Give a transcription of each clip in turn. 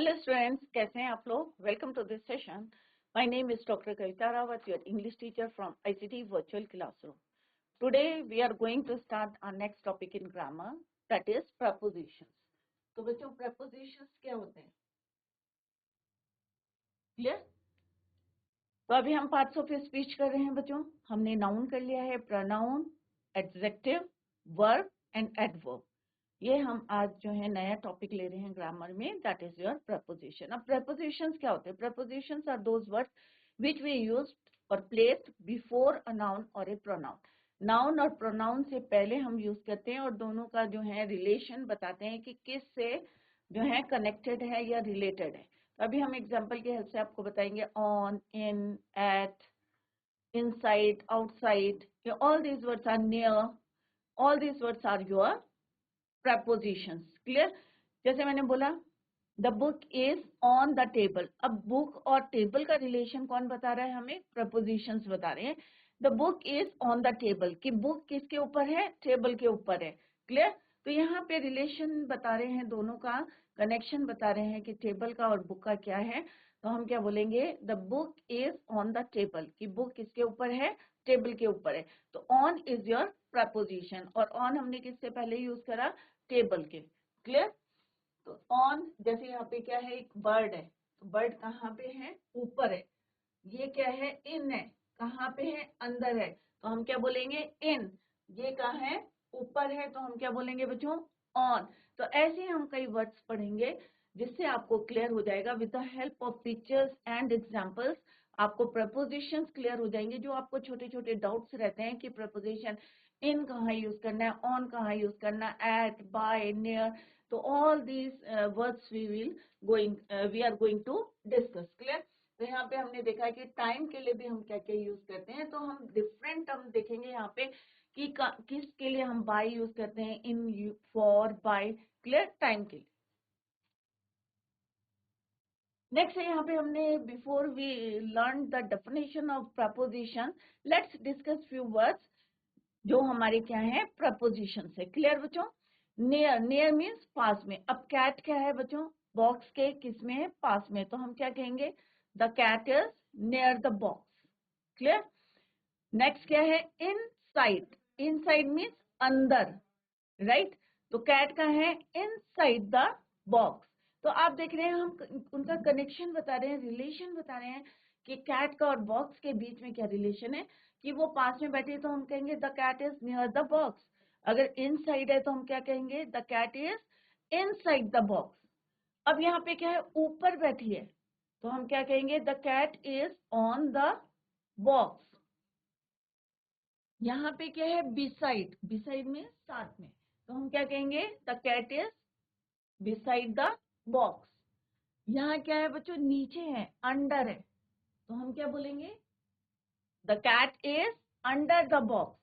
Hello students, कैसे हैं आप लोग? Welcome to this session. My name is doctor Kavita Rawat, your English teacher from ICT virtual classroom. Today we are going to start our next topic in grammar, that is prepositions. तो बच्चों, propositions क्या होते हैं? Clear? तो अभी हम parts of speech कर रहे हैं बच्चों। हमने नाउन कर लिया है, pronoun, adjective, verb and adverb. ये हम आज जो है नया टॉपिक ले रहे हैं ग्रामर में, दैट इज योर प्रपोजिशन। अब प्रपोजिशंस क्या होते हैं? Prepositions are those words which we used और प्लेस्ड बिफोर अ नाउन और ए प्रोनाउन। नाउन और प्रोनाउन से पहले हम यूज करते हैं और दोनों का जो है रिलेशन बताते हैं कि किस से जो है कनेक्टेड है या रिलेटेड है। तो अभी हम एग्जाम्पल की हेल्प से आपको बताएंगे on, in, at, inside, outside, all these words are near, all these words are your prepositions। Clear? जैसे मैंने बोला the book is on the table. अब बुक और टेबल का रिलेशन कौन बता रहा है हमें? प्रपोजिशंस बता रहे हैं। The book is on the table, कि बुक किसके ऊपर है? टेबल के ऊपर है। क्लियर? तो यहाँ पे रिलेशन बता रहे हैं, दोनों का कनेक्शन बता रहे हैं कि टेबल का और बुक का क्या है। तो हम क्या बोलेंगे? The book is on the table, कि बुक किसके ऊपर है? टेबल के ऊपर है। तो ऑन इज योर प्रपोजिशन, और ऑन हमने किससे पहले यूज करा? टेबल के। क्लियर? तो ऑन, जैसे यहाँ पे क्या है? एक बर्ड है, तो बर्ड कहाँ पे है? ऊपर है। ये क्या है? इन है, कहाँ पे है? अंदर है, तो हम क्या बोलेंगे? इन। ये कहाँ है? ऊपर है, तो हम क्या बोलेंगे बच्चों? ऑन। तो ऐसे हम कई वर्ड्स पढ़ेंगे जिससे आपको क्लियर हो जाएगा। With the help of pictures and examples आपको प्रपोजिशंस क्लियर हो जाएंगे। जो आपको छोटे छोटे डाउट्स रहते हैं कि प्रपोजिशन इन कहाँ यूज करना है, ऑन कहाँ यूज करना, एट, बाय, नियर, तो all these words we are going to discuss. Clear? तो यहाँ पे हमने देखा है कि टाइम के लिए भी हम क्या क्या यूज करते हैं। तो हम डिफरेंट टर्म देखेंगे यहाँ पे कि किसके लिए हम बाय यूज करते हैं, in, for, by. Clear? Time के लिए। नेक्स्ट है यहाँ पे हमने, before we learn the definition of preposition, let's discuss few words जो हमारे क्या है? प्रपोजिशन है। क्लियर बच्चों? नियर, नियर मीन्स पास में। अब कैट क्या है बच्चों? बॉक्स के किस में है? पास में। तो हम क्या कहेंगे? The cat is near the box. Clear? Next क्या है? इनसाइड, इनसाइड मीन्स अंदर, राइट? तो कैट का है? Inside the box. तो आप देख रहे हैं हम उनका कनेक्शन बता रहे हैं, रिलेशन बता रहे हैं कि कैट का और बॉक्स के बीच में क्या रिलेशन है। कि वो पास में बैठी है तो हम कहेंगे the cat is near the box. अगर इनसाइड है तो हम क्या कहेंगे? The cat is inside the box. अब यहाँ पे क्या है? ऊपर बैठी है, तो हम क्या कहेंगे? The cat is on the box. यहाँ पे क्या है? बिसाइड, बिसाइड में साथ में, तो हम क्या कहेंगे? The cat is beside the box. यहाँ क्या है बच्चों? नीचे है, अंडर है, तो हम क्या बोलेंगे? The cat is under the box.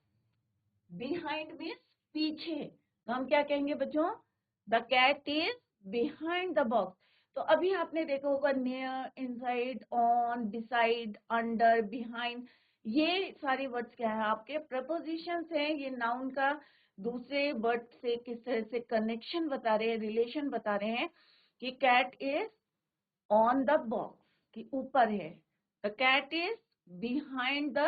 Behind means पीछे, तो हम क्या कहेंगे बच्चों? The cat is behind the box. तो अभी आपने देखा होगा near, inside, on, beside, under, behind, ये सारे वर्ड्स क्या है? आपके प्रपोजिशंस हैं। ये नाउन का दूसरे वर्ड से किस तरह से कनेक्शन बता रहे हैं, रिलेशन बता रहे हैं कि cat is on the box, कि ऊपर है। The cat is behind the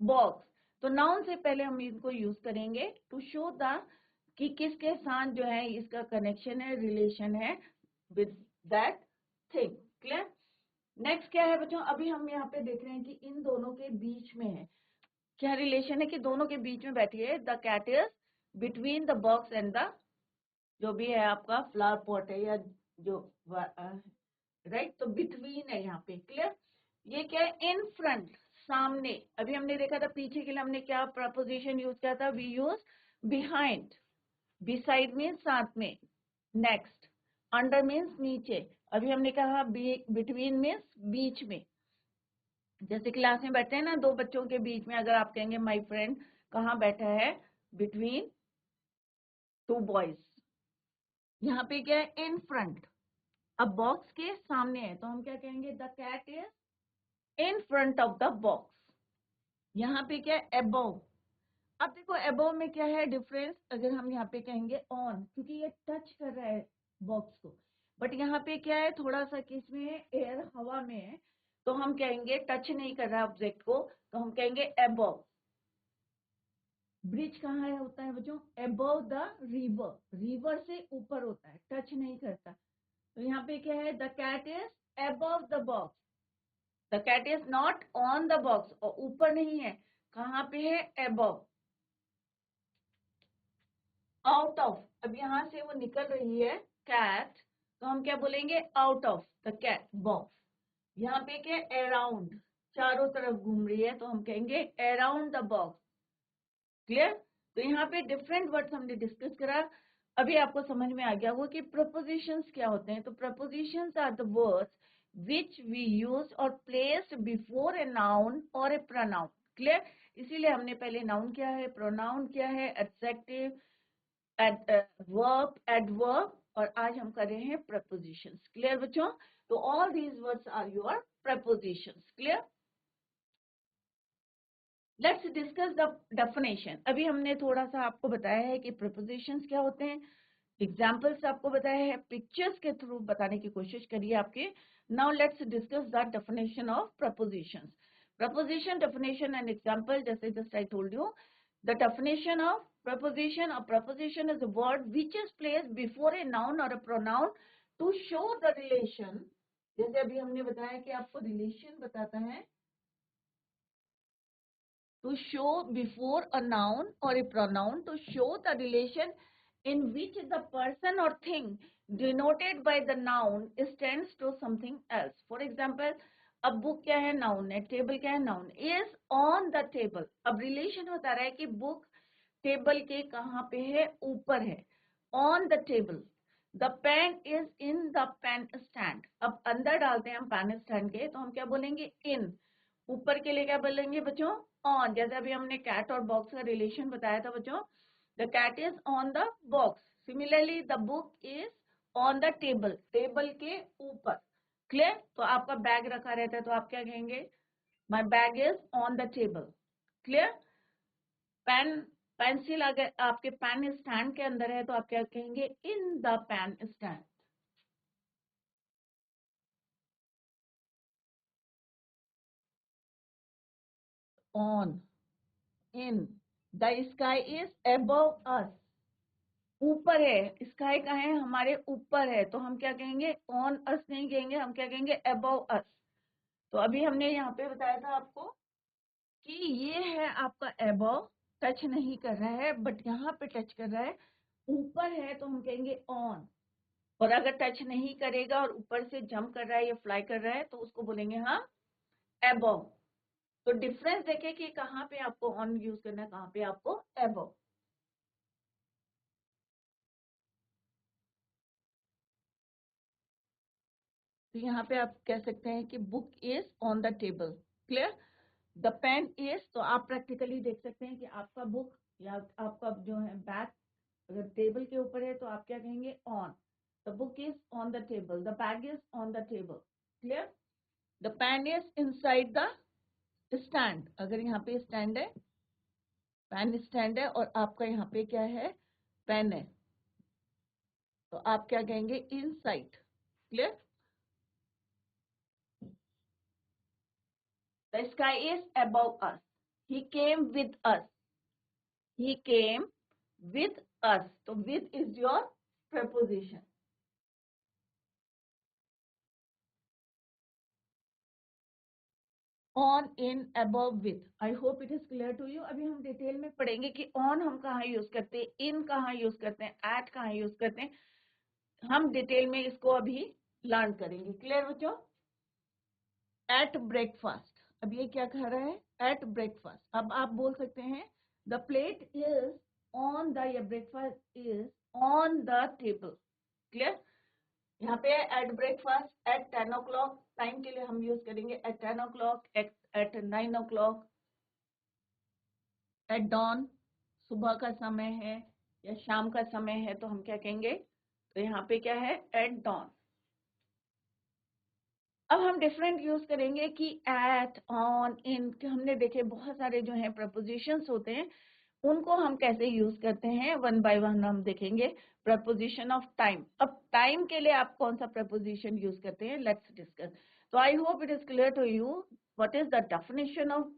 box. तो नाउन से पहले हम इनको यूज करेंगे टू शो द कि किसके साथ जो है इसका कनेक्शन है, रिलेशन है with that thing. Clear? Next क्या है बच्चों? अभी हम यहाँ पे देख रहे हैं कि इन दोनों के बीच में है, क्या रिलेशन है? कि दोनों के बीच में बैठी है। The cat is between the box and the, जो भी है आपका फ्लावर पॉट है या जो, राइट? तो बिटवीन है यहाँ पे। क्लियर? ये क्या है? इन फ्रंट, सामने। अभी हमने देखा था पीछे के लिए हमने क्या प्रपोजिशन यूज किया था? We use behind. Beside means साथ में। नेक्स्ट, अंडर मीन्स नीचे। अभी हमने कहा बिटवीन मीन्स बीच में। जैसे क्लास में बैठे हैं ना दो बच्चों के बीच में, अगर आप कहेंगे माय फ्रेंड कहाँ बैठा है? Between two boys. यहाँ पे क्या है? In front. अब बॉक्स के सामने है, तो हम क्या कहेंगे? The cat is in front of the box. यहाँ पे क्या है? अबव। अब देखो अबव में क्या है डिफरेंस? अगर हम यहाँ पे कहेंगे ऑन, क्योंकि ये टच कर रहा है बॉक्स को। बट यहाँ पे क्या है, थोड़ा सा कि इसमें एयर हवा में है, तो हम कहेंगे टच नहीं कर रहा है ऑब्जेक्ट को, तो हम कहेंगे अबव। ब्रिज कहाँ है होता है बच्चों? अबव द रिवर, रिवर से ऊपर होता है, टच नहीं करता। तो यहाँ पे क्या है, the cat is above the box, the cat is not on the box, और ऊपर नहीं है, कहाँ पे है, अबव। आउट ऑफ, अब यहाँ से वो निकल रही है कैट, तो हम क्या बोलेंगे, out of the cat box. यहाँ पे क्या, अराउंड, चारों तरफ घूम रही है, तो हम कहेंगे अराउंड द बॉक्स। क्लियर? तो यहाँ पे डिफरेंट वर्ड्स हमने डिस्कस करा। अभी आपको समझ में आ गया वो कि प्रपोजिशंस क्या होते हैं। तो prepositions are the words which we use और प्लेस्ड बिफोर ए नाउन और ए प्रोनाउन। क्लियर? इसीलिए हमने पहले नाउन क्या है, प्रोनाउन क्या है, एडजेक्टिव, वर्ब, एडवर्ब, और आज हम कर रहे हैं प्रपोजिशंस। क्लियर बच्चों? तो all these words are your prepositions. Clear? Let's discuss the definition. अभी हमने थोड़ा सा आपको बताया है कि प्रपोजिशंस क्या होते हैं, एग्जाम्पल्स आपको बताया है, पिक्चर्स के थ्रू बताने की कोशिश करिए आपके। Now let's discuss the definition of propositions. Proposition, definition and example, जैसे just I told you, the definition of proposition, और proposition is a word which is placed before a noun और a pronoun to show the relation. जैसे अभी हमने बताया कि आपको relation बताता है, to show before a noun or a pronoun, to show the relation in which the person or thing denoted by the noun stands to something else. For example, अब book क्या है, नाउन है, table क्या है, noun, is on the table. अब relation बता रहा है कि बुक टेबल के कहाँ पे है, ऊपर है, on the table. The pen is in the pen stand. अब अंदर डालते हैं हम पेन स्टैंड के, तो हम क्या बोलेंगे, इन। ऊपर के लिए क्या बोलेंगे बच्चों, ऑन। जैसे अभी हमने कैट और बॉक्स का रिलेशन बताया था बच्चों, the cat is on the box. Similarly the book is on the table, table के ऊपर। क्लियर? तो आपका बैग रखा रहता है, तो आप क्या कहेंगे, my bag is on the table. Clear? Pen, pencil अगर आपके पेन स्टैंड के अंदर है, तो आप क्या कहेंगे, in the pen stand. On, in. The sky is above us, ऊपर है, स्काई का है, हमारे ऊपर है, तो हम क्या कहेंगे, ऑन अस नहीं कहेंगे, हम क्या कहेंगे, अबव अस। तो अभी हमने यहाँ पे बताया था आपको कि ये है आपका अबव, टच नहीं कर रहा है, बट यहाँ पे टच कर रहा है, ऊपर है, तो हम कहेंगे ऑन। और अगर टच नहीं करेगा और ऊपर से जंप कर रहा है या फ्लाई कर रहा है, तो उसको बोलेंगे हम अबव। तो डिफरेंस देखे कि कहाँ पे आपको ऑन यूज करना है, कहाँ पे आपको अबव। तो यहाँ पे आप कह सकते हैं कि book is on the table. Clear? The pen is, तो आप प्रैक्टिकली देख सकते हैं कि आपका बुक या आपका जो है बैग अगर टेबल के ऊपर है, तो आप क्या कहेंगे, on. The book is on the table, the bag is on the table. Clear? The pen is inside the stand, अगर यहाँ पे स्टैंड है, पेन स्टैंड है, और आपका यहाँ पे क्या है, पेन है, तो आप क्या कहेंगे, inside. Clear? The sky is above us, he came with us, he came with us, तो with is your preposition। on, in, above, with। I hope it is clear to you। अभी हम detail में पढ़ेंगे कि on हम कहाँ use करते हैं, in कहाँ यूज करते हैं, at कहाँ यूज करते हैं, हम डिटेल में इसको अभी लर्न करेंगे। क्लियर बच्चों? at breakfast, अब ये क्या कह रहा है, at breakfast। अब आप बोल सकते हैं the plate is on the, या breakfast is on the table। Clear? यहाँ पे eight breakfast, eight 10 o'clock, time के लिए हम यूज करेंगे eight 10 o'clock, at 9 o'clock, at dawn, सुबह का समय है या शाम का समय है, तो हम क्या कहेंगे, तो यहाँ पे क्या है, एट डॉन। अब हम डिफरेंट यूज करेंगे कि एट, ऑन, इन, हमने देखे बहुत सारे जो है प्रपोजिशंस होते हैं, उनको हम कैसे यूज करते हैं वन बाय वन हम देखेंगे। प्रपोजिशन ऑफ टाइम, अब टाइम के लिए आप कौन सा प्रपोजिशन यूज करते हैं, लेट्स डिस्कस। तो I hope it is clear to you what is the definition of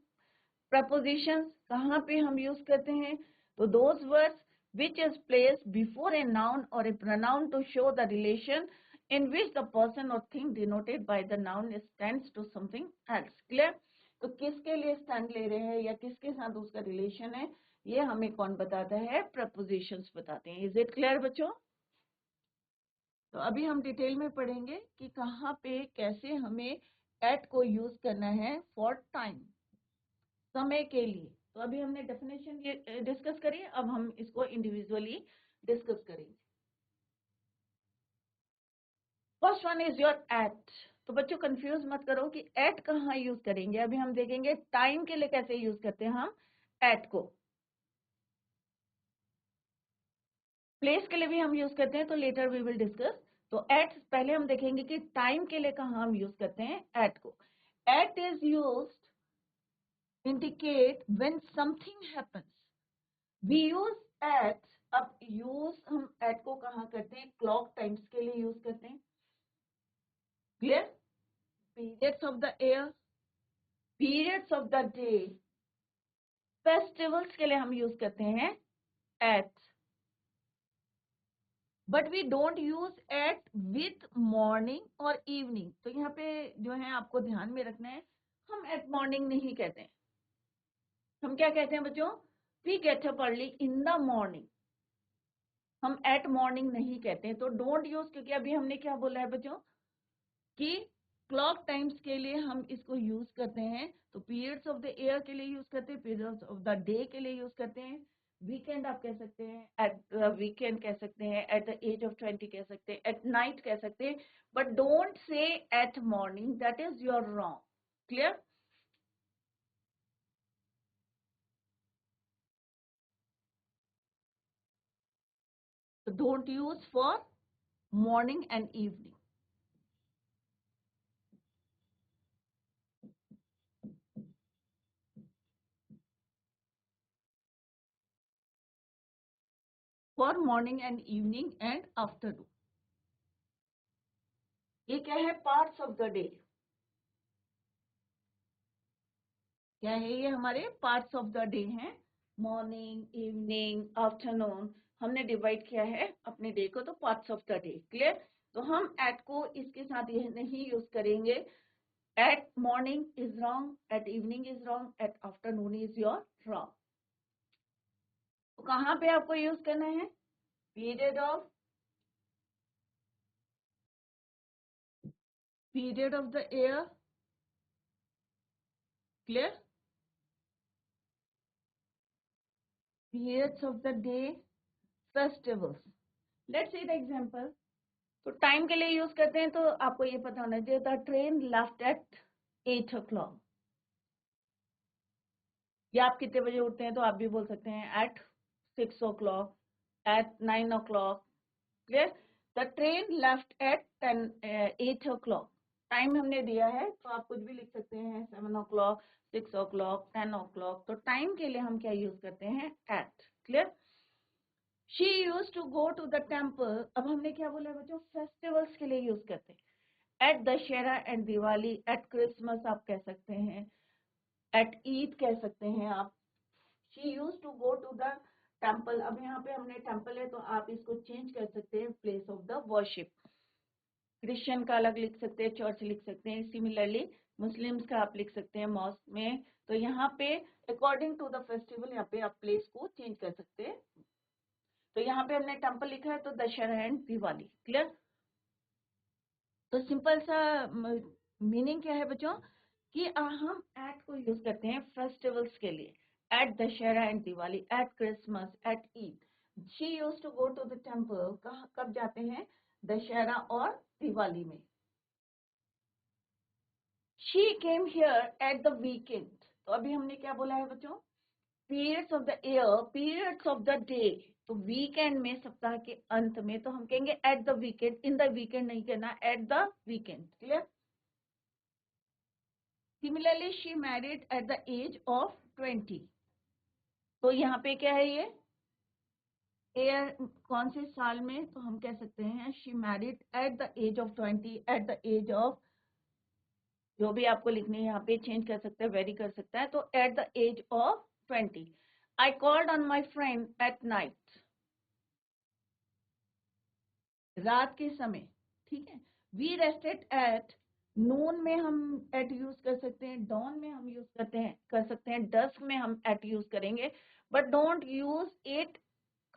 prepositions, कहाँ पे हम यूज करते हैं। तो those words which is placed before a noun or a pronoun to show the relation in which the person or thing denoted by the noun stands to something else. Clear? तो किसके लिए stand ले रहे हैं या किसके साथ उसका रिलेशन है, ये हमें कौन बताता है, प्रपोजिशंस बताते हैं। इज इट क्लियर बच्चों? तो अभी हम डिटेल में पढ़ेंगे कि कहाँ पे कैसे हमें एट को यूज करना है फॉर टाइम, समय के लिए। तो अभी हमने डेफिनेशन डिस्कस करी, अब हम इसको इंडिविजुअली डिस्कस करेंगे। First one is your at. तो बच्चों कंफ्यूज मत करो कि एट कहाँ यूज करेंगे, अभी हम देखेंगे टाइम के लिए कैसे यूज करते हैं हम एट को। प्लेस के लिए भी हम यूज करते हैं, तो लेटर वी विल डिस्कस। तो एट पहले हम देखेंगे कि टाइम के लिए कहाँ हम यूज करते हैं एट को। At is used indicate when something happens. We use at, अब यूज हम एट को कहाँ करते हैं, क्लॉक टाइम्स के लिए यूज करते हैं। Clear? Periods of the year, periods of the day, festivals के लिए हम यूज करते हैं at. But we don't use at with morning और इवनिंग। तो यहाँ पे जो है आपको ध्यान में रखना है, हम एट मॉर्निंग नहीं कहते हैं। हम क्या कहते हैं बच्चों, we get up early in the morning. हम एट मॉर्निंग नहीं कहते हैं, तो डोंट यूज, क्योंकि अभी हमने क्या बोला है बच्चों कि क्लॉक टाइम्स के लिए हम इसको यूज करते हैं। तो पीरियड्स ऑफ द ईयर के लिए यूज करते हैं, पीरियड्स ऑफ द डे के लिए यूज करते हैं। वीकेंड आप कह सकते हैं, एट वीकेंड कह सकते हैं, एट द एज ऑफ 20 कह सकते हैं, एट नाइट कह सकते हैं, but don't say at morning, that is your wrong. Clear? तो don't use for morning and evening. For morning and evening and afternoon, ये क्या है, पार्ट्स ऑफ द डे। क्या है ये, हमारे पार्ट्स ऑफ द डे हैं, मॉर्निंग, इवनिंग, आफ्टरनून। हमने डिवाइड किया है अपने डे को, तो parts of the day. Clear? तो हम एट को इसके साथ ये नहीं यूज करेंगे। At morning is wrong, at evening is wrong, at afternoon is your wrong. तो कहाँ पे आपको यूज करना है, period of the year. Clear? periods of the day, festivals. Let's see the example. तो टाइम के लिए यूज करते हैं, तो आपको ये पता होना चाहिए, the train left at 8 o'clock। या आप कितने बजे उठते हैं, तो आप भी बोल सकते हैं at 6 o'clock, at 9 o'clock। Clear? The train left at 8 o'clock। Time हमने दिया है, तो आप कुछ भी लिख सकते हैं, 7 o'clock, 6 o'clock, 10 o'clock। तो टाइम के लिए हम क्या यूज करते हैं, at. Clear? She use to go to the temple. अब हमने क्या बोला है बच्चों, फेस्टिवल्स के लिए यूज करते हैं। At Dussehra and Diwali, at Christmas आप कह सकते हैं, एट ईद कह सकते हैं आप। She use to go to the temple. अब यहाँ पे हमने टेम्पल है, तो आप इसको चेंज कर सकते हैं, place of the worship. Christian का अलग लिख सकते हैं, चर्च लिख सकते हैं। सिमिलरली मुस्लिम्स का आप लिख सकते हैं, मॉस्क में। तो यहाँ पे अकॉर्डिंग टू द फेस्टिवल यहाँ पे आप प्लेस को चेंज कर सकते हैं। तो यहाँ पे हमने टेम्पल लिखा है, तो दशहरा एंड दिवाली। क्लियर? तो सिंपल सा मीनिंग क्या है बच्चों, कि हम एट को यूज करते हैं फेस्टिवल्स के लिए। At Dussehra and Diwali, at Christmas, at Eid. She use to go to the temple, कब जाते हैं, दशहरा और दिवाली में। She came here at the weekend. तो अभी हमने क्या बोला है बच्चों, periods of the year, periods of the day. तो वीकेंड में, सप्ताह के अंत में, तो हम कहेंगे at the weekend. In the weekend नहीं कहना, at the weekend. Clear? Similarly she married at the age of 20। तो यहाँ पे क्या है ये एयर कौन से साल में, तो हम कह सकते हैं she married at the age of 20, at the age of, जो भी आपको लिखने यहाँ पे चेंज कर सकते हैं, वेरी कर सकता है, तो at the age of 20। I called on my friend at night, रात के समय, ठीक है। वी रेस्टेड एट, नून में हम एट यूज कर सकते हैं, डॉन में हम यूज कर सकते हैं, डस्क में हम एट यूज करेंगे, बट डोंट यूज इट,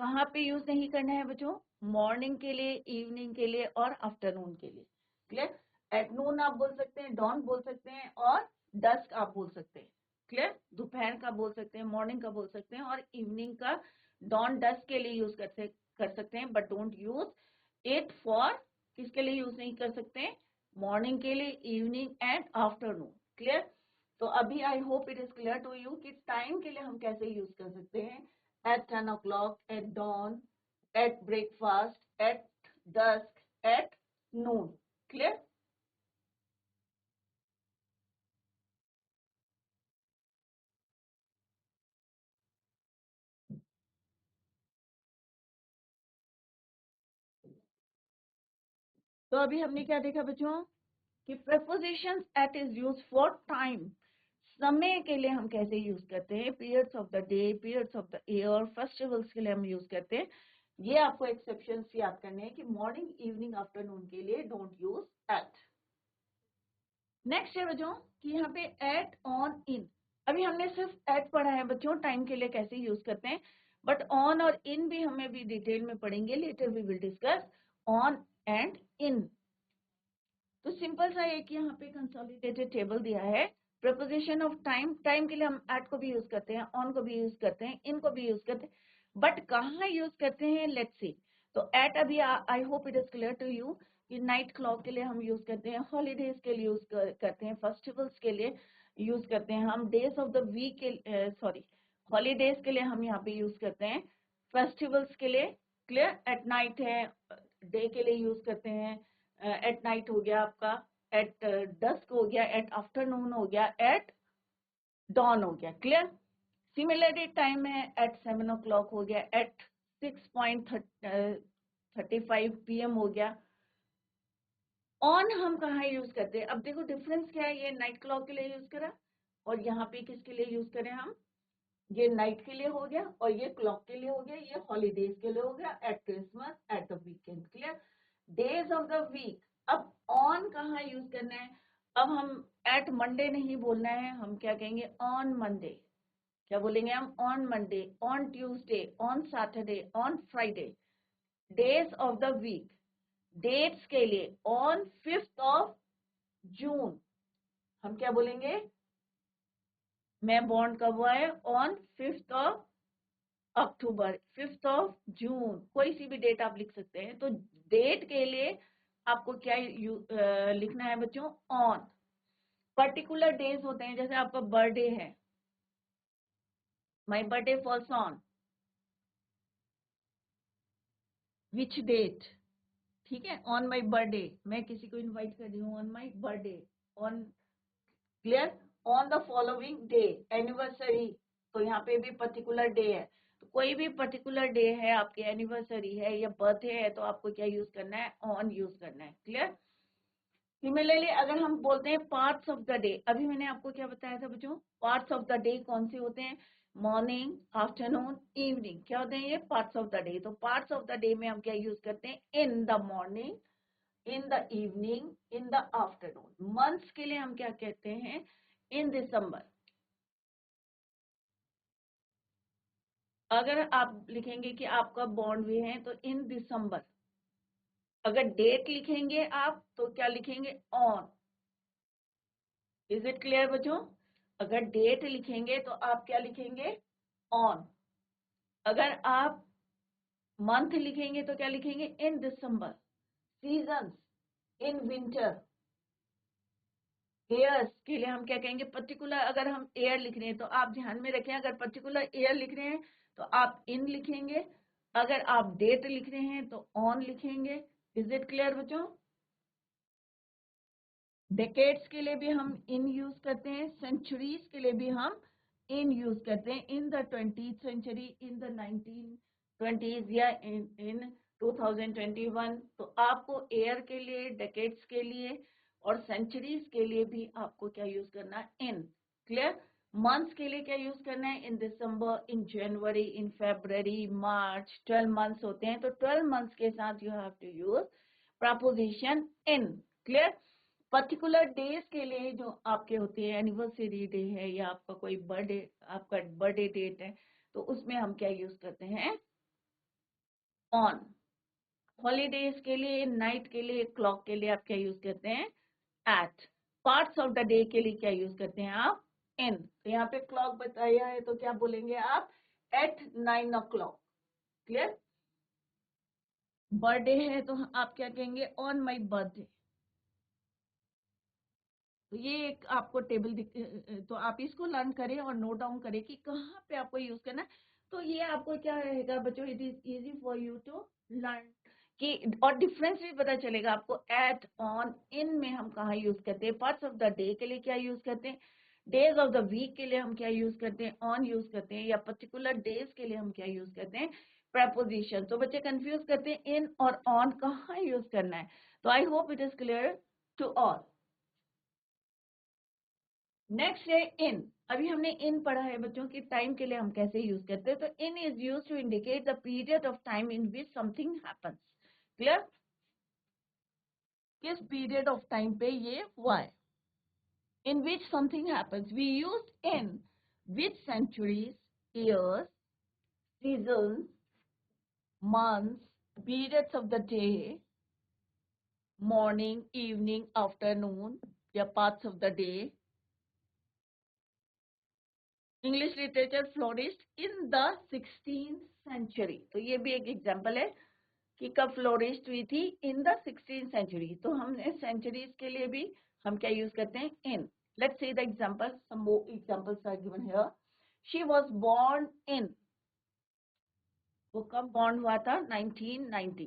कहाँ पे यूज नहीं करना है बच्चों, मॉर्निंग के लिए, इवनिंग के लिए और आफ्टरनून के लिए। क्लियर, एट नून आप बोल सकते हैं, डॉन बोल सकते हैं और डस्क आप बोल सकते हैं। क्लियर, दोपहर का बोल सकते हैं, मॉर्निंग का बोल सकते हैं और इवनिंग का डॉन डस्क के लिए यूज कर सकते हैं, but don't use it for, किसके लिए यूज नहीं कर सकते हैं, मॉर्निंग के लिए, इवनिंग एंड आफ्टरनून। क्लियर, तो अभी I hope it is clear to you कि टाइम के लिए हम कैसे यूज कर सकते हैं, at 10 o'clock, at dawn, at breakfast, at dusk, at noon. Clear? तो अभी हमने क्या देखा बच्चों कि prepositions at is used for time, समय के लिए हम कैसे यूज करते हैं, periods of the day, periods of the year, festivals के लिए हम यूज करते हैं। ये आपको एक्सेप्शंस याद करने हैं कि मॉर्निंग, इवनिंग, आफ्टरनून के लिए डोंट यूज एट। नेक्स्ट है बच्चों कि यहाँ पे एट, ऑन, इन, अभी हमने सिर्फ एट पढ़ा है बच्चों टाइम के लिए कैसे यूज करते हैं, बट ऑन और इन भी हमें भी डिटेल में पढ़ेंगे, later we will discuss on and in. तो सिंपल सा एक यहाँ पे कंसोलिडेटेड टेबल दिया है, प्रपोजिशन ऑफ टाइम, टाइम के लिए हम एट को भी यूज करते हैं, ऑन को भी यूज करते हैं, इन को भी यूज करते हैं, बट कहाँ यूज करते हैं, लेट्स सी। तो एट अभी I hope it is clear to you कि नाइट क्लॉक के लिए हम यूज करते हैं, हॉलीडेज के लिए यूज करते हैं, फेस्टिवल्स के लिए यूज करते हैं, हम डेज ऑफ द वीक के सॉरी हॉलीडेज के लिए हम यहाँ पे यूज करते हैं, फेस्टिवल्स के लिए। क्लियर, एट नाइट है, डे के लिए यूज करते हैं, एट नाइट हो गया आपका, एट डस्क हो गया, एट आफ्टरनून हो गया, एट डॉन हो गया। क्लियर, सिमिलरली टाइम है, एट 7 o'clock हो गया, एट 6:35 PM हो गया। ऑन हम कहाँ यूज करते हैं, अब देखो डिफरेंस क्या है, ये नाइट क्लॉक के लिए यूज करा और यहाँ पे किसके लिए यूज करें हम, ये नाइट के लिए हो गया और ये क्लॉक के लिए हो गया, ये हॉलीडेज के लिए हो गया, at Christmas, at the weekend. Clear, days of the week, अब ऑन कहाँ यूज करना है, अब हम एट मंडे नहीं बोलना है, हम क्या कहेंगे, ऑन मंडे। क्या बोलेंगे हम, on Monday, on Tuesday, on Saturday, on Friday. Days of the week, dates के लिए ऑन 5th of जून, हम क्या बोलेंगे, मैं बॉन्ड कब हुआ है, on 5th of October, 5th of जून, कोई सी भी डेट आप लिख सकते हैं। तो डेट के लिए आपको क्या लिखना है बच्चों, ऑन। पर्टिकुलर डेज होते हैं, जैसे आपका बर्थडे है, my birthday falls on which date, ठीक है, ऑन माई बर्थडे, मैं किसी को इनवाइट कर रही हूँ on my birthday, on, clear, on the following day, anniversary, तो यहाँ पे भी पर्टिकुलर डे है, तो कोई भी पर्टिकुलर डे है, आपकी एनिवर्सरी है या बर्थडे है, तो आपको क्या यूज करना है, ऑन यूज करना है। क्लियर, सिमिलरली अगर हम बोलते हैं पार्ट्स ऑफ द डे, अभी मैंने आपको क्या बताया था बच्चों, पार्ट्स ऑफ द डे कौन से होते हैं, मॉर्निंग, आफ्टरनून, इवनिंग, क्या होते हैं ये पार्ट्स ऑफ द डे। तो पार्ट्स ऑफ द डे में हम क्या यूज करते हैं, in the morning, in the evening, in the afternoon. Months के लिए हम क्या कहते हैं, इन दिसंबर। अगर आप लिखेंगे कि आपका बॉन्ड भी है तो इन दिसंबर, अगर डेट लिखेंगे आप तो क्या लिखेंगे, ऑन। इज इट क्लियर बच्चों, अगर डेट लिखेंगे तो आप क्या लिखेंगे, ऑन। अगर आप मंथ लिखेंगे तो क्या लिखेंगे, in December. Seasons, in winter. Years के लिए हम क्या कहेंगे, पर्टिकुलर, अगर हम एयर लिख रहे हैं तो आप ध्यान में रखें, अगर पर्टिकुलर एयर लिख रहे हैं तो आप इन लिखेंगे, अगर आप डेट लिख रहे हैं तो ऑन लिखेंगे। इज इट क्लियर बच्चों, डेकेड्स के लिए भी हम इन यूज करते हैं, सेंचुरीज के लिए भी हम इन यूज करते हैं in the 20th century, in the 1920s या इन 2021। तो आपको ईयर के लिए, डेकेड्स के लिए और सेंचुरीज के लिए भी आपको क्या यूज करना है, इन। क्लियर? मंथ्स के लिए क्या यूज करना है, इन दिसंबर, इन जनवरी, इन फरवरी, मार्च। 12 मंथ्स होते हैं, तो 12 मंथ्स के साथ you have to use preposition in. Clear? Particular days के लिए जो आपके होते हैं, एनिवर्सरी डे है या आपका कोई बर्थडे, आपका बर्थडे डेट है, तो उसमें हम क्या यूज करते हैं, ऑन। हॉलीडेज के लिए, नाइट के लिए, क्लॉक के लिए आप क्या यूज करते हैं, at. Parts of the day के लिए क्या यूज करते हैं आप, इन। तो यहाँ पे क्लॉक बताया है तो क्या बोलेंगे आप, एट 9 o'clock। क्लियर? बर्थडे है तो आप क्या कहेंगे, ऑन माई बर्थडे। तो ये एक आपको टेबल तो आप इसको लर्न करें और नोट डाउन करें कि कहाँ पे आपको यूज करना है। तो ये आपको क्या रहेगा बच्चों, it is easy for you to learn कि, और डिफरेंस भी पता चलेगा आपको, एट, ऑन, इन में हम कहाँ यूज करते हैं, पार्ट्स ऑफ द डे के लिए क्या यूज करते हैं, डेज ऑफ द वीक के लिए हम क्या यूज करते हैं, ऑन यूज करते हैं, या पर्टिकुलर डेज के लिए हम क्या यूज करते हैं, प्रपोजिशन। तो बच्चे कंफ्यूज करते हैं इन और ऑन कहाँ यूज करना है। तो I hope it is clear to all. Next है इन। अभी हमने इन पढ़ा है बच्चों की टाइम के लिए हम कैसे यूज करते हैं। तो in is use to indicate the period of time in which something happens. Clear? किस पीरियड ऑफ टाइम पे ये हुआ है, in which something happens. We use in which centuries, years, seasons, months, periods of the day, morning, evening, afternoon या parts of the day. English literature flourished in the 16th century. तो ये भी एक example है कि कब flourished हुई थी, इन द 16th सेंचुरी। तो हमने सेंचुरीज के लिए भी हम क्या यूज करते हैं, in. Let's see the example, some more examples are given here. She was born in, वो कब बॉर्न हुआ था, 1990।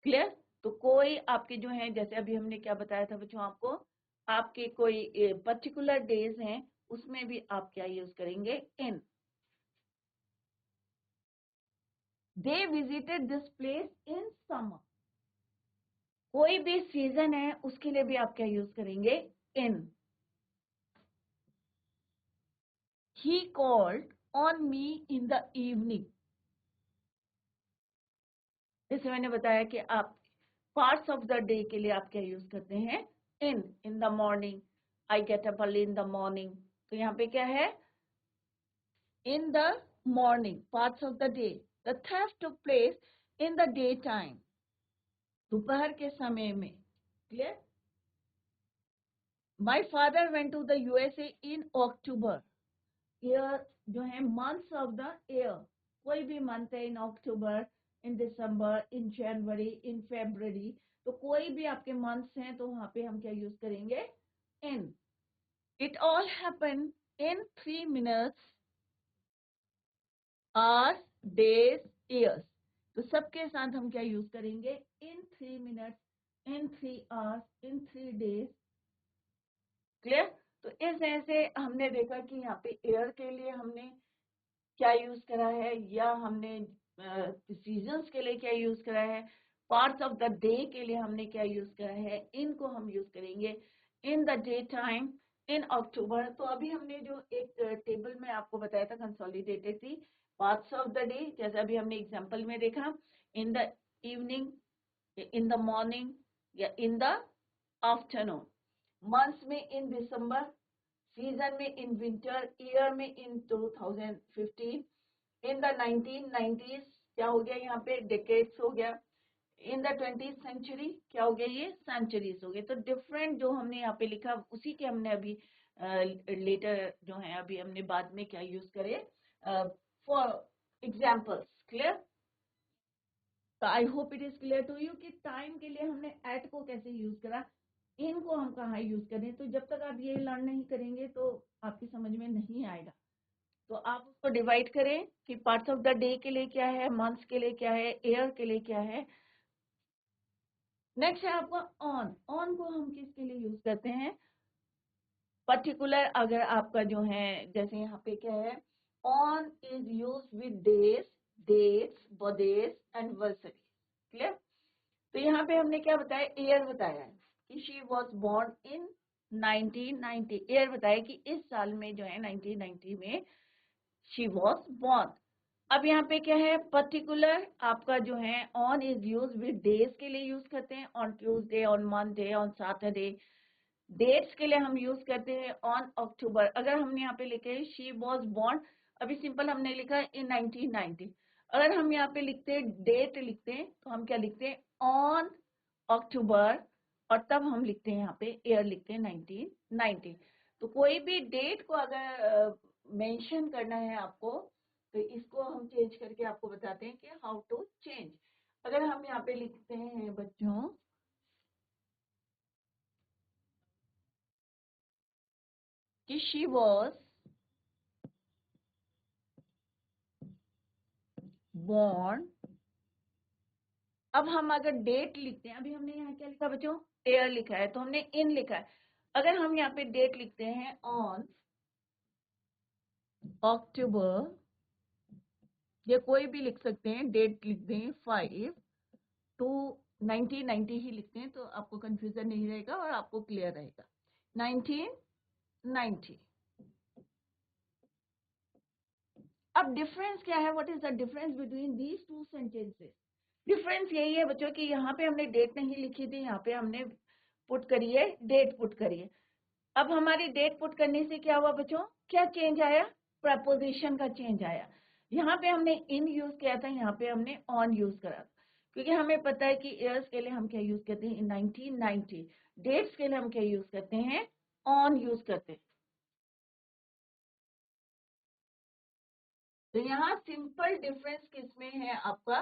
क्लियर? तो कोई आपके जो है, जैसे अभी हमने क्या बताया था बच्चों आपको, आपके कोई पर्टिकुलर डेज हैं, उसमें भी आप क्या यूज करेंगे, इन। They visited this place in summer। कोई भी सीजन है उसके लिए भी आप क्या यूज करेंगे, in। He called on me in the evening। जैसे मैंने बताया कि आप पार्ट्स ऑफ द डे के लिए आप क्या यूज करते हैं, in the morning, I get up early in the morning. तो यहाँ पे क्या है, in the morning, parts of the day. The theft took place in the day time, दोपहर के समय में। Clear? My father went to the USA in October. Year जो है, मंथ्स ऑफ द ईयर, कोई भी मंथ है, इन अक्टूबर, इन दिसंबर, इन जनवरी, इन फरवरी। तो कोई भी आपके मंथ्स हैं तो वहां पे हम क्या यूज करेंगे, in. It all happen in 3 minutes, hours, days, years. तो सबके साथ हम क्या यूज करेंगे, in 3 minutes, in 3 hours, in 3 days। Clear? तो इस तरह से हमने देखा कि यहाँ पे एयर के लिए हमने क्या यूज करा है, या हमने सीजन्स के लिए क्या यूज करा है, पार्ट्स ऑफ द डे के लिए हमने क्या यूज करा है, इनको हम यूज करेंगे इन द डे टाइम, इन अक्टूबर। तो अभी हमने जो एक टेबल में आपको बताया था, कंसोलिडेटेड थी, पार्ट्स ऑफ द डे, जैसे अभी हमने एग्जांपल में देखा, in the evening, in the morning या इन द आफ्टरनून। मंथ्स में इन दिसंबर, सीजन में इन विंटर, ईयर में इन 2015, इन द 1990s क्या हो गया यहाँ पे, डेकेड्स हो गया। इन द 20th सेंचुरी क्या हो गया, ये सेंचुरीज हो गए। तो डिफरेंट जो हमने यहाँ पे लिखा, उसी के हमने अभी लेटर जो है अभी हमने बाद में क्या यूज करे फॉर एग्जाम्पल्स। क्लियर? तो I hope it is clear to you कि टाइम के लिए हमने एट को कैसे यूज करा, इनको हम कहाँ यूज करें। तो जब तक आप ये लर्न नहीं करेंगे तो आपकी समझ में नहीं आएगा। तो आप उसको डिवाइड करें कि पार्ट्स ऑफ द डे के लिए क्या है, मंथ्स के लिए क्या है, ईयर के लिए क्या है। नेक्स्ट है आपका ऑन। ऑन को हम किसके लिए यूज करते हैं, पर्टिकुलर अगर आपका जो है, जैसे यहाँ पे क्या है, on is use with days, dates, birthdays, anniversary. Clear? तो यहाँ पे हमने क्या बताया, ईयर बताया है कि she was born in 1990। Year बताया कि इस साल में जो है 1990 में शी वॉज बोर्न। अब यहाँ पे क्या है, पर्टिकुलर आपका जो है on is use with days के लिए यूज करते हैं, on Tuesday, on Monday, on Saturday. Dates के लिए हम यूज करते हैं ऑन अक्टूबर। अगर हमने यहाँ पे लिखे शी वॉज बोर्न, अभी सिंपल हमने लिखा इन 1990। अगर हम यहाँ पे लिखते हैं डेट लिखते हैं तो हम क्या लिखते हैं, ऑन अक्टूबर, और तब हम लिखते हैं यहाँ पे ईयर लिखते हैं 1990। तो कोई भी डेट को अगर मेंशन करना है आपको, तो इसको हम चेंज करके आपको बताते हैं कि हाउ टू चेंज। अगर हम यहाँ पे लिखते हैं बच्चों कि शी वॉज born, अब हम अगर डेट लिखते हैं, अभी हमने यहाँ क्या लिखा बच्चों, ईयर लिखा है तो हमने इन लिखा है। अगर हम यहाँ पे डेट लिखते हैं ऑन अक्टूबर, या कोई भी लिख सकते हैं, डेट लिख दें 5 to 1990 ही लिखते हैं तो आपको कंफ्यूजन नहीं रहेगा और आपको क्लियर रहेगा। 1990। अब डिफरेंस क्या है, what is the difference between these two sentences? Difference यही है बच्चों कि यहाँ पे हमने डेट नहीं लिखी थी, यहाँ पे हमने पुट करी है, डेट पुट करी है। अब हमारी डेट पुट करने से क्या हुआ बच्चों, क्या चेंज आया, प्रपोजिशन का चेंज आया। यहाँ पे हमने इन यूज किया था, यहाँ पे हमने ऑन यूज करा था, क्योंकि हमें पता है कि ईयर्स के लिए हम क्या यूज करते हैं, इन 1990। डेट्स के लिए हम क्या यूज करते हैं, ऑन यूज करते हैं। तो यहाँ सिंपल डिफरेंस किसमें है, आपका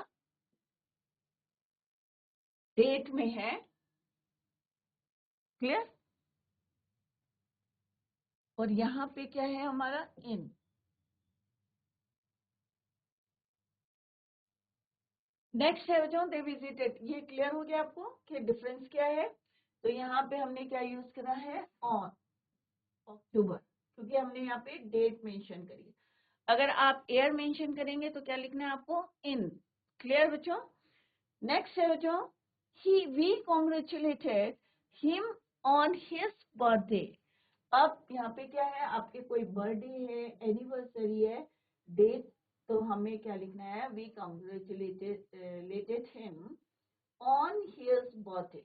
डेट में है। क्लियर? और यहाँ पे क्या है हमारा, इन। नेक्स्ट है बच्चों दे विजिटेड। ये क्लियर हो गया आपको कि डिफरेंस क्या है? तो यहाँ पे हमने क्या यूज करा है, ऑन अक्टूबर, क्योंकि हमने यहाँ पे डेट मेंशन करी है। अगर आप ईयर मेंशन करेंगे तो क्या लिखना है आपको, इन। क्लियर बच्चों? नेक्स्ट है बच्चों, he we congratulated him on his birthday. अब यहाँ पे क्या है, आपके कोई बर्थडे है, एनिवर्सरी है, डेट, तो हमें क्या लिखना है, we congratulated him on his birthday.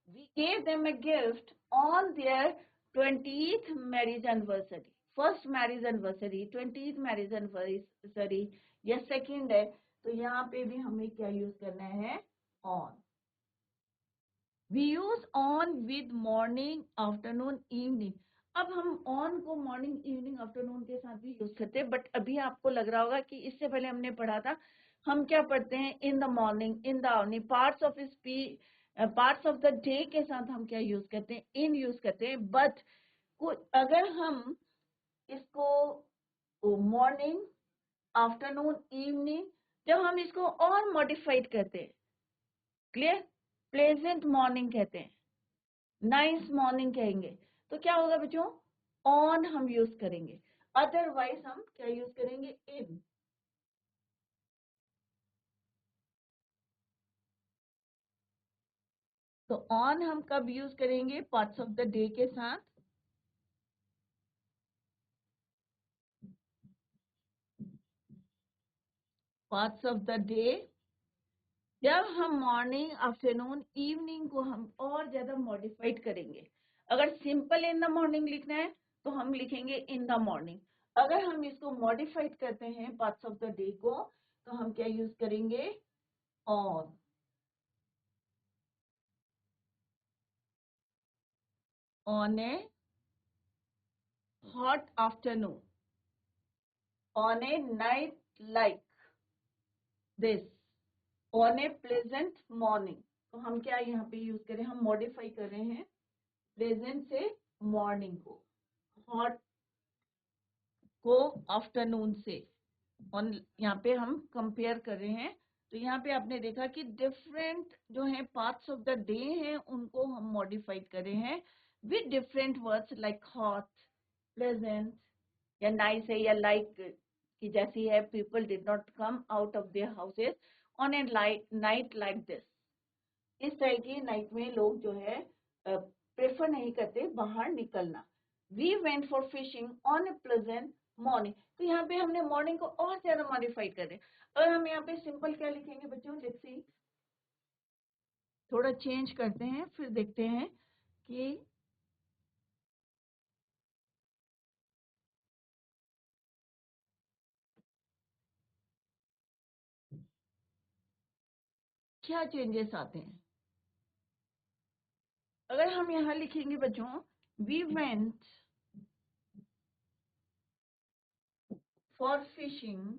We gave them a gift on their 20th marriage anniversary. First marriage anniversary, 20th marriage anniversary या सेकेंड है, तो यहाँ पे भी हमें क्या यूज करना है, on. We use on with morning, afternoon, evening. अब हम on को मॉर्निंग, इवनिंग, आफ्टरनून के साथ भी यूज करते हैं, बट अभी आपको लग रहा होगा कि इससे पहले हमने पढ़ा था, हम क्या पढ़ते हैं, in the morning, in the earning, parts of speech, parts of the day के साथ हम क्या यूज करते हैं, इन यूज करते हैं। बट अगर हम इसको मॉर्निंग, आफ्टरनून, इवनिंग, जब हम इसको और मॉडिफाइड करते हैं, क्लियर, प्लेजेंट मॉर्निंग कहते हैं, नाइस मॉर्निंग कहेंगे, तो क्या होगा बच्चों, ऑन हम यूज करेंगे, अदरवाइज हम क्या यूज करेंगे, इन। तो ऑन हम कब यूज करेंगे, पार्ट्स ऑफ द डे के साथ, पार्ट्स ऑफ द डे। जब हम मॉर्निंग, आफ्टरनून, इवनिंग को हम और ज्यादा मॉडिफाइड करेंगे, अगर सिंपल इन द मॉर्निंग लिखना है तो हम लिखेंगे इन द मॉर्निंग। अगर हम इसको मॉडिफाइड करते हैं पार्ट्स ऑफ द डे को, तो हम क्या यूज करेंगे, on. On A hot afternoon, on a night like this, on a pleasant morning। तो हम क्या यहाँ पे यूज करें, हम मॉडिफाई कर रहे हैं प्लेजेंट से मॉर्निंग को, हॉट को आफ्टरनून से, और यहाँ पे हम कंपेयर कर रहे हैं। तो यहाँ पे आपने देखा कि डिफरेंट जो है पार्ट्स ऑफ द डे हैं उनको हम मॉडिफाइड कर रहे हैं, with different words like hot, pleasant या nice है या like की जैसी है. People did not come out of their houses on a night like this. इस तरह की नाइट में लोग जो है प्रेफर नहीं करते बाहर निकलना. We went for fishing on a pleasant morning. तो यहाँ पे हमने मॉर्निंग को और ज्यादा मॉडिफाइड कर रहे हैं. और हम यहाँ पे सिंपल क्या लिखेंगे बच्चों, लेट्स सी. थोड़ा चेंज करते हैं फिर देखते हैं कि क्या चेंजेस आते हैं. अगर हम यहाँ लिखेंगे बच्चों, we went for fishing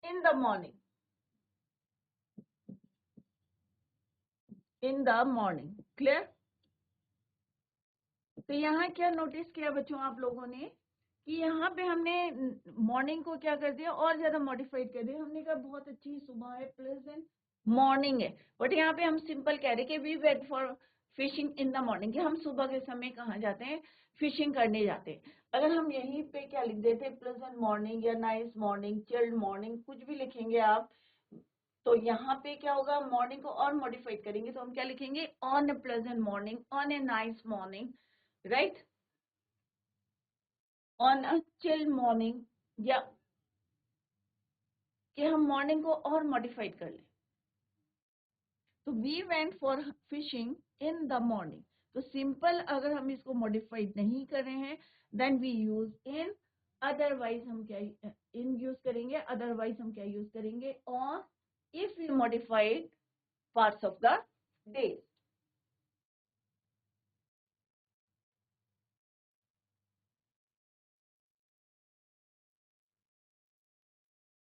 in the morning. In the morning. Clear. तो यहाँ क्या नोटिस किया बच्चों आप लोगों ने कि यहाँ पे हमने मॉर्निंग को क्या कर दिया और ज्यादा मॉडिफाइड कर दिया. हमने कहा बहुत अच्छी सुबह है, प्लेजेंट मॉर्निंग है. बट यहाँ पे हम सिंपल कह रहे कि we went for fishing in the morning, कि हम सुबह के समय कहाँ जाते हैं, फिशिंग करने जाते हैं. अगर हम यहीं पे क्या लिख देते, प्लेजेंट मॉर्निंग या नाइस मॉर्निंग, चिल्ड मॉर्निंग, कुछ भी लिखेंगे आप, तो यहाँ पे क्या होगा, मॉर्निंग को और मॉडिफाइड करेंगे. तो हम क्या लिखेंगे, on A pleasant morning, on a nice morning, right, on a chilled morning, या कि हम मॉर्निंग को और मॉडिफाइड कर लें. तो we went for fishing in the morning. तो सिंपल अगर हम इसको मॉडिफाइड नहीं कर रहे हैं, then we use in. Otherwise हम क्या इन यूज करेंगे, अदरवाइज हम क्या यूज करेंगे, on. If we modified parts of the day.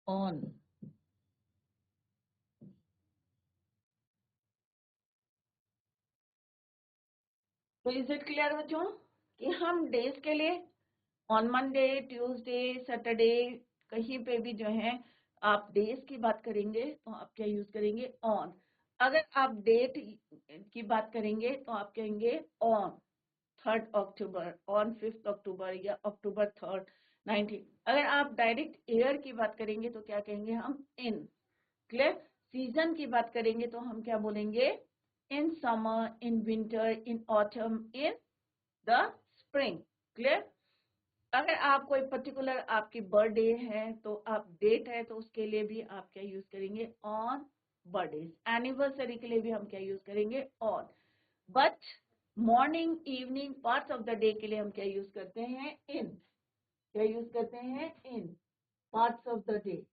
On. तो इज इट क्लियर बच्चों कि हम डेज के लिए ऑन मंडे, ट्यूसडे, सैटरडे, कहीं पे भी जो है आप डेज की बात करेंगे तो आप क्या यूज करेंगे, ऑन. अगर आप डेट की बात करेंगे तो आप कहेंगे on 3rd October, on 5th अक्टूबर, या अक्टूबर 3rd 19. अगर आप डायरेक्ट ईयर की बात करेंगे तो क्या कहेंगे हम, इन. क्लियर. सीजन की बात करेंगे तो हम क्या बोलेंगे, in summer, in winter, in autumn, in the spring. Clear. अगर आप कोई पर्टिकुलर आपकी बर्थडे है तो आप डेट है तो उसके लिए भी आप क्या यूज करेंगे, ऑन बर्थडे. एनिवर्सरी के लिए भी हम क्या यूज करेंगे, on. But morning, evening, parts of the day के लिए हम क्या यूज करते हैं, इन. क्या यूज करते हैं, in parts of the day.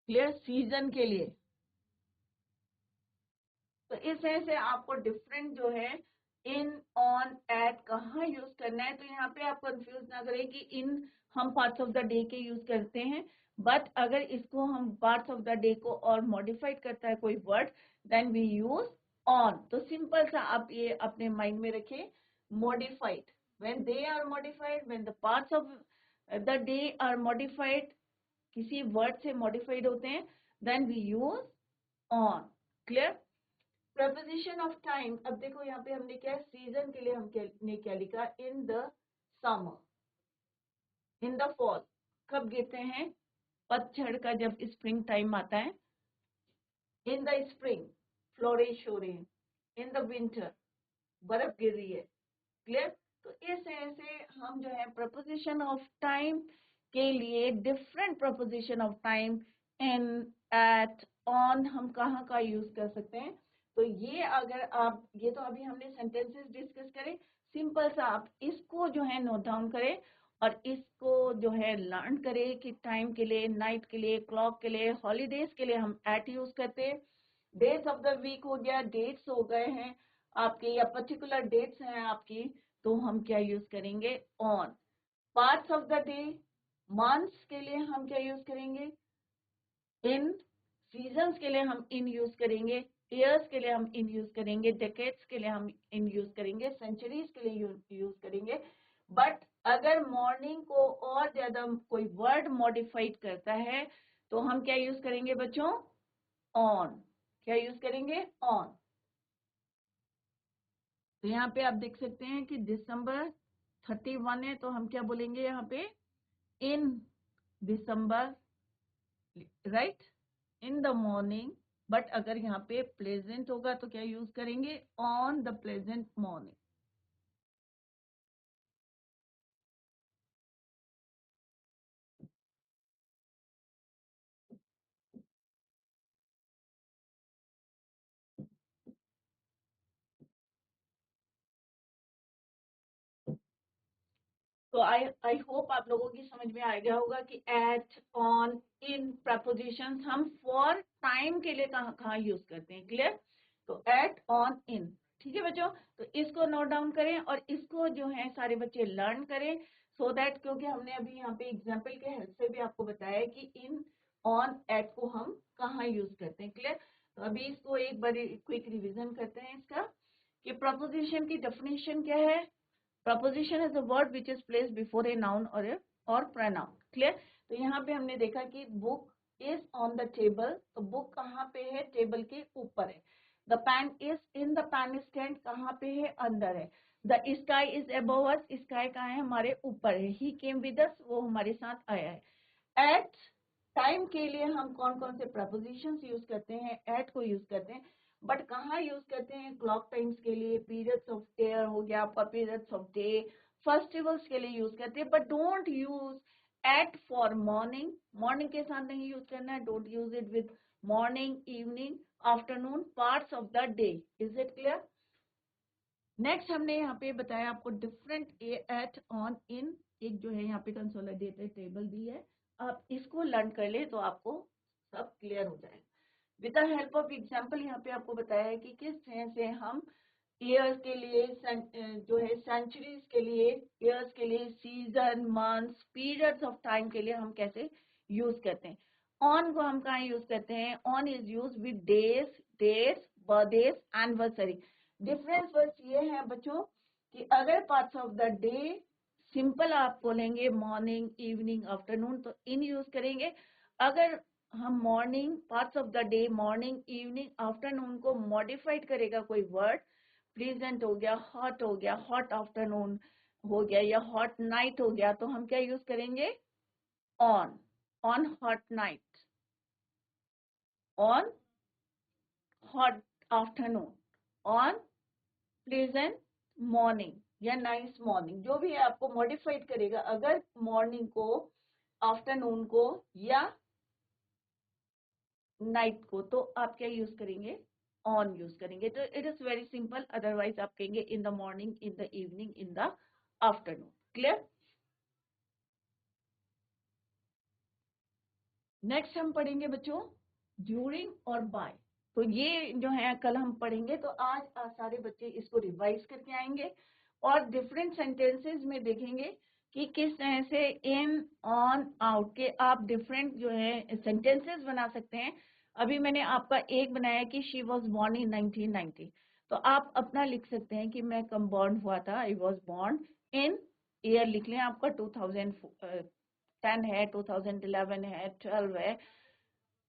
Clear. Season के लिए. तो इस तरह से आपको डिफरेंट जो है इन, ऑन, एट कहाँ यूज करना है. तो यहाँ पे आप कंफ्यूज ना करें कि इन हम पार्ट्स ऑफ द डे के यूज करते हैं, बट अगर इसको हम पार्ट्स ऑफ द डे को और मॉडिफाइड करता है कोई word, then we use on. तो सिंपल सा आप ये अपने माइंड में रखें, modified, when they are modified, when the parts of the day are modified, किसी वर्ड से मॉडिफाइड होते हैं, then we use on. Clear. Preposition of time. अब देखो यहाँ पे हमने क्या, सीजन के लिए हमने क्या लिखा, in the summer, in the fall. कब गिरते हैं, पतझड़ का जब स्प्रिंग टाइम आता है. इन द स्प्रिंग, फ्लोरिश हो रहे हैं. इन द विंटर, बर्फ गिर रही है. क्लियर. तो इस तरह से हम जो है प्रपोजिशन ऑफ टाइम के लिए different preposition of time, in, at, on, हम कहाँ का यूज कर सकते हैं. तो ये अगर आप, ये तो अभी हमने सेंटेंसेस डिस्कस करे. सिंपल सा आप इसको जो है नोट डाउन करें और इसको जो है लर्न करें कि टाइम के लिए, नाइट के लिए, क्लॉक के लिए, हॉलीडेज के लिए हम एट यूज करते हैं. डेज ऑफ द वीक हो गया, डेट्स हो गए हैं आपके, या पर्टिकुलर डेट्स हैं आपकी, तो हम क्या यूज करेंगे, on. Parts of the day, months के लिए हम क्या यूज करेंगे, इन. सीजन्स के लिए हम इन यूज करेंगे. ईयर्स के लिए हम इन यूज करेंगे. डेकेड्स के लिए हम इन यूज करेंगे. सेंचुरीज के लिए यूज करेंगे. बट अगर मॉर्निंग को और ज्यादा कोई वर्ड मॉडिफाइड करता है तो हम क्या यूज करेंगे बच्चों? ऑन। क्या यूज करेंगे? ऑन। तो यहाँ पे आप देख सकते हैं कि दिसंबर 31 है, तो हम क्या बोलेंगे यहाँ पे? In December, right, in the morning. But अगर यहाँ पे प्लेजेंट होगा तो क्या यूज करेंगे? On the pleasant morning. तो आई होप आप लोगों की समझ में आ गया होगा कि एट, ऑन, इन प्रपोजिशंस हम फॉर टाइम के लिए कहाँ कहाँ यूज करते हैं। क्लियर? तो एट, ऑन, इन। ठीक है बच्चों, तो इसको नोट डाउन करें और इसको जो है सारे बच्चे लर्न करें, सो दैट, क्योंकि हमने अभी यहाँ पे एग्जाम्पल के हेल्प से भी आपको बताया कि इन, ऑन, एट को हम कहाँ यूज करते हैं। क्लियर? तो अभी इसको एक बार क्विक रिविजन करते हैं इसका, कि प्रपोजिशन की डेफिनेशन क्या है? Preposition is a word which is place before a noun और pronoun। क्लियर? तो यहाँ पे हमने देखा कि book is on the table, तो बुक कहाँ पे है? टेबल के ऊपर है। The pen is in the pen stand, कहाँ पे है? अंदर है। The sky is above us, sky कहाँ है? हमारे ऊपर है। ही केम विद अस, वो हमारे साथ आया है। एट टाइम के लिए हम कौन कौन से प्रपोजिशंस यूज करते हैं? एट को यूज करते हैं, बट कहाँ यूज करते हैं? क्लॉक टाइम्स के लिए, पीरियड्स ऑफ ईयर हो गया आपका, पीरियड्स ऑफ डे, फेस्टिवल्स के लिए यूज करते हैं, but don't use at for morning. Morning के साथ नहीं यूज करना है। Don't use it with morning, evening, afternoon, parts of the day. Is it clear? Next हमने यहाँ पे बताया आपको डिफरेंट एट, ऑन, इन। एक जो है यहाँ पे कंसोलिडेटेड टेबल दी है, आप इसको लर्न कर ले तो आपको सब क्लियर हो जाएगा। With the help of example यहाँ पे आपको बताया है कि किस तरह से हम ईयर्स के लिए, जो है सेंचुरीज के लिए, ईयर्स के लिए, season, months, periods of time के लिए हम कैसे यूज करते हैं। ऑन को हम कहाँ यूज करते हैं? On is use with days, dates, birthdays, anniversary. Difference बस ये है बच्चों कि अगर parts of the day simple आप बोलेंगे मॉर्निंग, इवनिंग, आफ्टरनून, तो इन यूज करेंगे। अगर हम morning, parts of the day, morning, evening, afternoon को मॉडिफाइड करेगा कोई वर्ड, प्लीजेंट हो गया, हॉट आफ्टरनून हो गया, या हॉट नाइट हो गया, तो हम क्या यूज करेंगे? On. On hot night, on hot afternoon, on pleasant morning या नाइस मॉर्निंग, जो भी है आपको मॉडिफाइड करेगा। अगर मॉर्निंग को, आफ्टरनून को या नाइट को, तो आप क्या यूज करेंगे? ऑन यूज करेंगे। तो it is very simple. Otherwise आप कहेंगे in the morning, in the evening, in the afternoon. Clear? Next हम पढ़ेंगे बच्चों ड्यूरिंग और बाय। तो ये जो है कल हम पढ़ेंगे, तो आज सारे बच्चे इसको रिवाइज करके आएंगे और डिफरेंट सेंटेंसेस में देखेंगे कि किस तरह से इन, ऑन, आउट के आप डिफरेंट जो है सेंटेंसेस बना सकते हैं। अभी मैंने आपका एक बनाया कि शी वॉज बॉर्न इन 1990, तो आप अपना लिख सकते हैं कि मैं कब बॉर्न हुआ था। I was born in, year लिख लें आपका 2010 है, 2011 है, 12 है।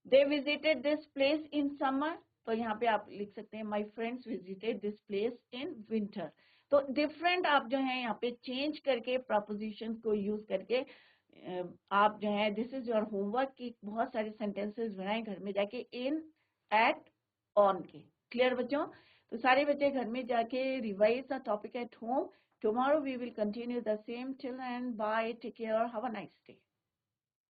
They visited this place in summer, तो यहाँ पे आप लिख सकते हैं my friends visited this place in winter. तो डिफरेंट आप जो है यहाँ पे चेंज करके प्रपोजिशन को यूज करके आप जो है, दिस इज योर होमवर्क की बहुत सारे सेंटेंसेस बनाए घर में जाके इन, एट, ऑन के। क्लियर बच्चों? तो सारे बच्चे घर में जाके revise the topic at home. Tomorrow we will continue the same. Till end bye, take care, have a nice day.